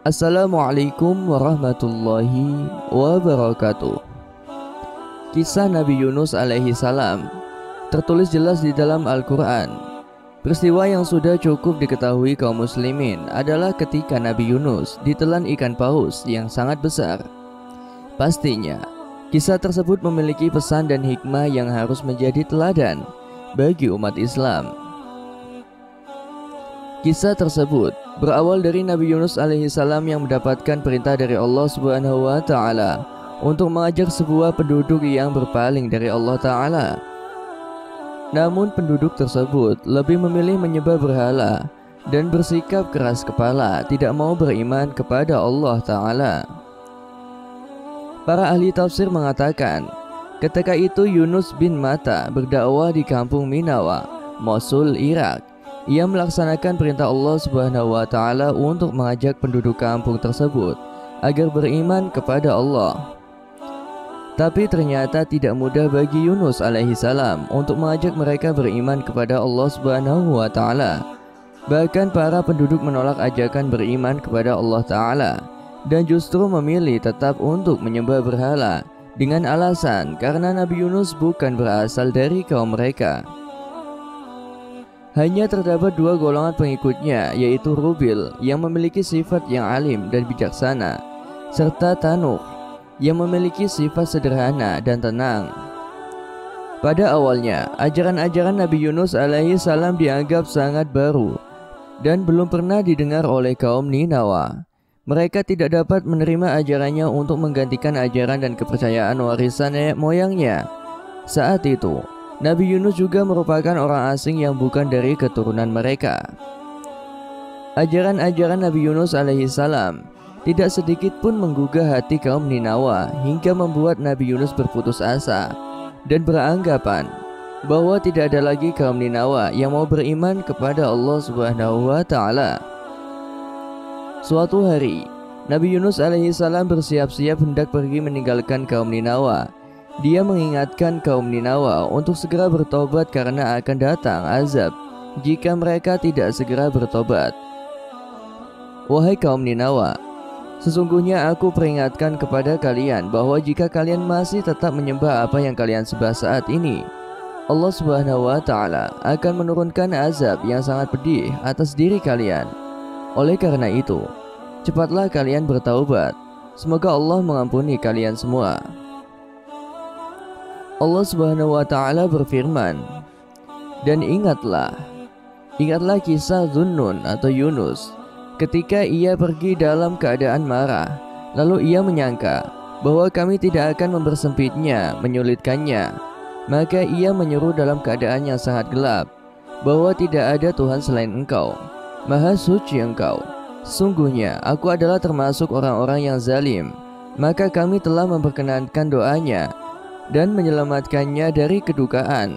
Assalamualaikum warahmatullahi wabarakatuh. Kisah Nabi Yunus alaihi salam tertulis jelas di dalam Al-Quran. Peristiwa yang sudah cukup diketahui kaum muslimin adalah ketika Nabi Yunus ditelan ikan paus yang sangat besar. Pastinya, kisah tersebut memiliki pesan dan hikmah yang harus menjadi teladan bagi umat Islam. Kisah tersebut berawal dari Nabi Yunus alaihi salam yang mendapatkan perintah dari Allah Subhanahu wa taala untuk mengajak sebuah penduduk yang berpaling dari Allah taala. Namun penduduk tersebut lebih memilih menyembah berhala dan bersikap keras kepala, tidak mau beriman kepada Allah taala. Para ahli tafsir mengatakan, ketika itu Yunus bin Matta berdakwah di kampung Minawa, Mosul, Irak. Ia melaksanakan perintah Allah Subhanahu wa taala untuk mengajak penduduk kampung tersebut agar beriman kepada Allah. Tapi ternyata tidak mudah bagi Yunus alaihi salam untuk mengajak mereka beriman kepada Allah Subhanahu wa taala. Bahkan para penduduk menolak ajakan beriman kepada Allah taala dan justru memilih tetap untuk menyembah berhala dengan alasan karena Nabi Yunus bukan berasal dari kaum mereka. Hanya terdapat dua golongan pengikutnya, yaitu Rubil yang memiliki sifat yang alim dan bijaksana, serta Tanukh yang memiliki sifat sederhana dan tenang. Pada awalnya, ajaran-ajaran Nabi Yunus alaihi salam dianggap sangat baru dan belum pernah didengar oleh kaum Ninawa. Mereka tidak dapat menerima ajarannya untuk menggantikan ajaran dan kepercayaan warisan nenek moyangnya. Saat itu, Nabi Yunus juga merupakan orang asing yang bukan dari keturunan mereka. Ajaran-ajaran Nabi Yunus alaihi salam tidak sedikit pun menggugah hati kaum Ninawa hingga membuat Nabi Yunus berputus asa dan beranggapan bahwa tidak ada lagi kaum Ninawa yang mau beriman kepada Allah Subhanahu wa taala. Suatu hari, Nabi Yunus alaihi salam bersiap-siap hendak pergi meninggalkan kaum Ninawa. Dia mengingatkan kaum Ninawa untuk segera bertobat karena akan datang azab jika mereka tidak segera bertobat. Wahai kaum Ninawa, sesungguhnya aku peringatkan kepada kalian bahwa jika kalian masih tetap menyembah apa yang kalian sembah saat ini, Allah Subhanahu wa taala akan menurunkan azab yang sangat pedih atas diri kalian. Oleh karena itu, cepatlah kalian bertaubat. Semoga Allah mengampuni kalian semua. Allah Subhanahu wa taala berfirman, dan ingatlah kisah Dhunnun atau Yunus ketika ia pergi dalam keadaan marah, lalu ia menyangka bahwa kami tidak akan mempersempitnya, menyulitkannya. Maka ia menyeru dalam keadaan yang sangat gelap bahwa tidak ada Tuhan selain Engkau, Maha Suci Engkau. Sungguhnya aku adalah termasuk orang-orang yang zalim. Maka kami telah memperkenankan doanya dan menyelamatkannya dari kedukaan,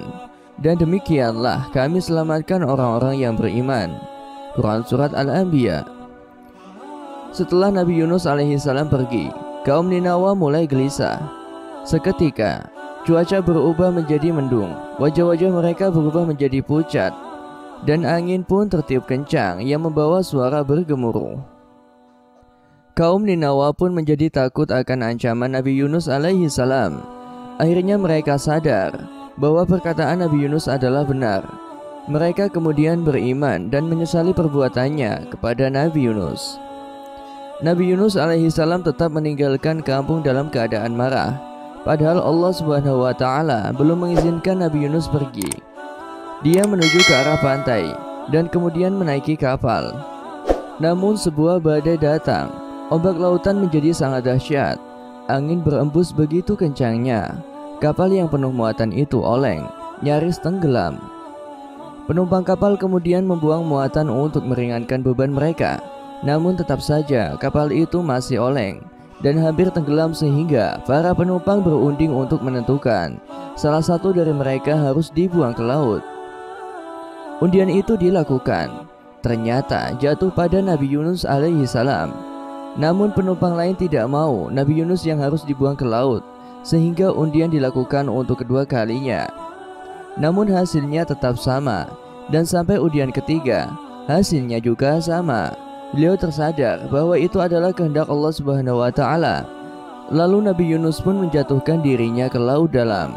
dan demikianlah kami selamatkan orang-orang yang beriman. Quran Surat Al-Anbiya. Setelah Nabi Yunus alaihi salam pergi, kaum Ninawa mulai gelisah. Seketika cuaca berubah menjadi mendung, wajah-wajah mereka berubah menjadi pucat, dan angin pun tertiup kencang yang membawa suara bergemuruh. Kaum Ninawa pun menjadi takut akan ancaman Nabi Yunus alaihi salam. Akhirnya mereka sadar bahwa perkataan Nabi Yunus adalah benar. Mereka kemudian beriman dan menyesali perbuatannya kepada Nabi Yunus. Nabi Yunus alaihi salam tetap meninggalkan kampung dalam keadaan marah, padahal Allah Subhanahu wa taala belum mengizinkan Nabi Yunus pergi. Dia menuju ke arah pantai dan kemudian menaiki kapal. Namun sebuah badai datang. Ombak lautan menjadi sangat dahsyat. Angin berembus begitu kencangnya, kapal yang penuh muatan itu oleng, nyaris tenggelam. Penumpang kapal kemudian membuang muatan untuk meringankan beban mereka. Namun tetap saja kapal itu masih oleng dan hampir tenggelam sehingga para penumpang berunding untuk menentukan salah satu dari mereka harus dibuang ke laut. Undian itu dilakukan. Ternyata jatuh pada Nabi Yunus alaihi salam. Namun penumpang lain tidak mau Nabi Yunus yang harus dibuang ke laut, sehingga undian dilakukan untuk kedua kalinya. Namun hasilnya tetap sama, dan sampai undian ketiga hasilnya juga sama. Beliau tersadar bahwa itu adalah kehendak Allah Subhanahu wa taala. Lalu Nabi Yunus pun menjatuhkan dirinya ke laut dalam.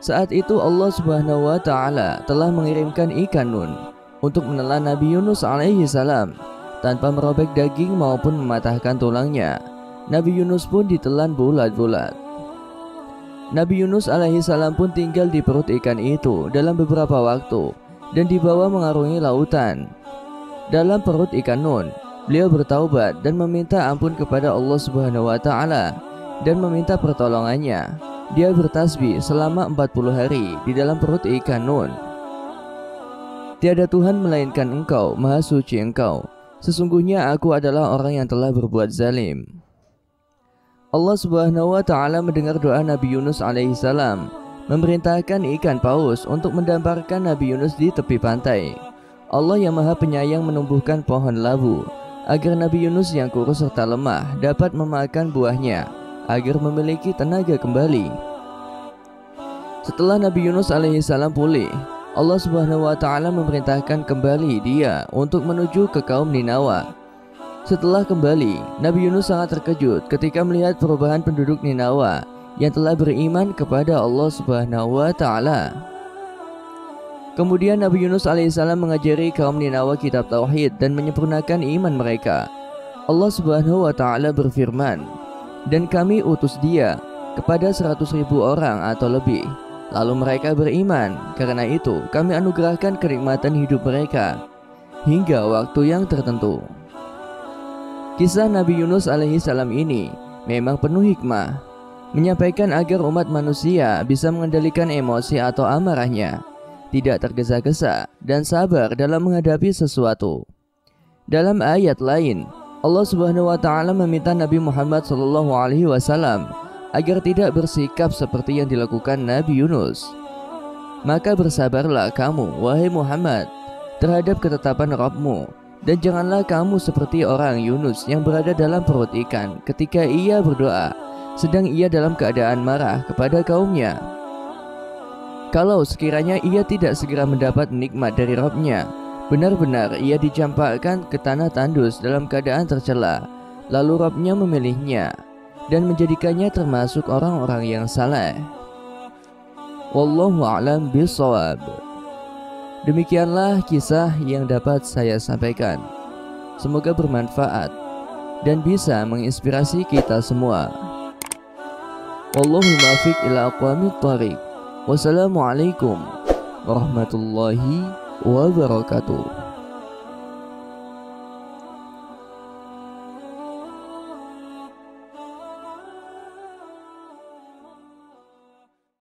Saat itu Allah Subhanahu wa taala telah mengirimkan ikan nun untuk menelan Nabi Yunus alaihi salam tanpa merobek daging maupun mematahkan tulangnya. Nabi Yunus pun ditelan bulat-bulat. Nabi Yunus alaihi salam pun tinggal di perut ikan itu dalam beberapa waktu dan dibawa mengarungi lautan. Dalam perut ikan nun, beliau bertaubat dan meminta ampun kepada Allah Subhanahu wa taala dan meminta pertolongannya. Dia bertasbih selama 40 hari di dalam perut ikan nun. Tiada Tuhan melainkan Engkau, Maha Suci Engkau. Sesungguhnya aku adalah orang yang telah berbuat zalim. Allah Subhanahu wa taala mendengar doa Nabi Yunus alaihi salam, memerintahkan ikan paus untuk mendamparkan Nabi Yunus di tepi pantai. Allah yang Maha Penyayang menumbuhkan pohon labu agar Nabi Yunus yang kurus serta lemah dapat memakan buahnya agar memiliki tenaga kembali. Setelah Nabi Yunus alaihi salam pulih, Allah Subhanahu wa taala memerintahkan kembali dia untuk menuju ke kaum Ninawa. Setelah kembali, Nabi Yunus sangat terkejut ketika melihat perubahan penduduk Ninawa yang telah beriman kepada Allah Subhanahu wa taala. Kemudian Nabi Yunus alaihissalam mengajari kaum Ninawa kitab tauhid dan menyempurnakan iman mereka. Allah Subhanahu wa taala berfirman, "Dan kami utus dia kepada 100.000 orang atau lebih, lalu mereka beriman. Karena itu kami anugerahkan kenikmatan hidup mereka hingga waktu yang tertentu." Kisah Nabi Yunus alaihissalam ini memang penuh hikmah, menyampaikan agar umat manusia bisa mengendalikan emosi atau amarahnya, tidak tergesa-gesa dan sabar dalam menghadapi sesuatu. Dalam ayat lain, Allah Subhanahu wa taala meminta Nabi Muhammad SAW agar tidak bersikap seperti yang dilakukan Nabi Yunus. Maka bersabarlah kamu, wahai Muhammad, terhadap ketetapan Rabb-mu, dan janganlah kamu seperti orang Yunus yang berada dalam perut ikan ketika ia berdoa, sedang ia dalam keadaan marah kepada kaumnya. Kalau sekiranya ia tidak segera mendapat nikmat dari Rabb-nya, benar-benar ia dicampakkan ke tanah tandus dalam keadaan tercela. Lalu Rabb-nya memilihnya dan menjadikannya termasuk orang-orang yang saleh. Wallahu a'lam bishawab. Demikianlah kisah yang dapat saya sampaikan. Semoga bermanfaat dan bisa menginspirasi kita semua. Wallahu muwaffiq ila aqwamit thoriq. Wassalamualaikum warahmatullahi wabarakatuh.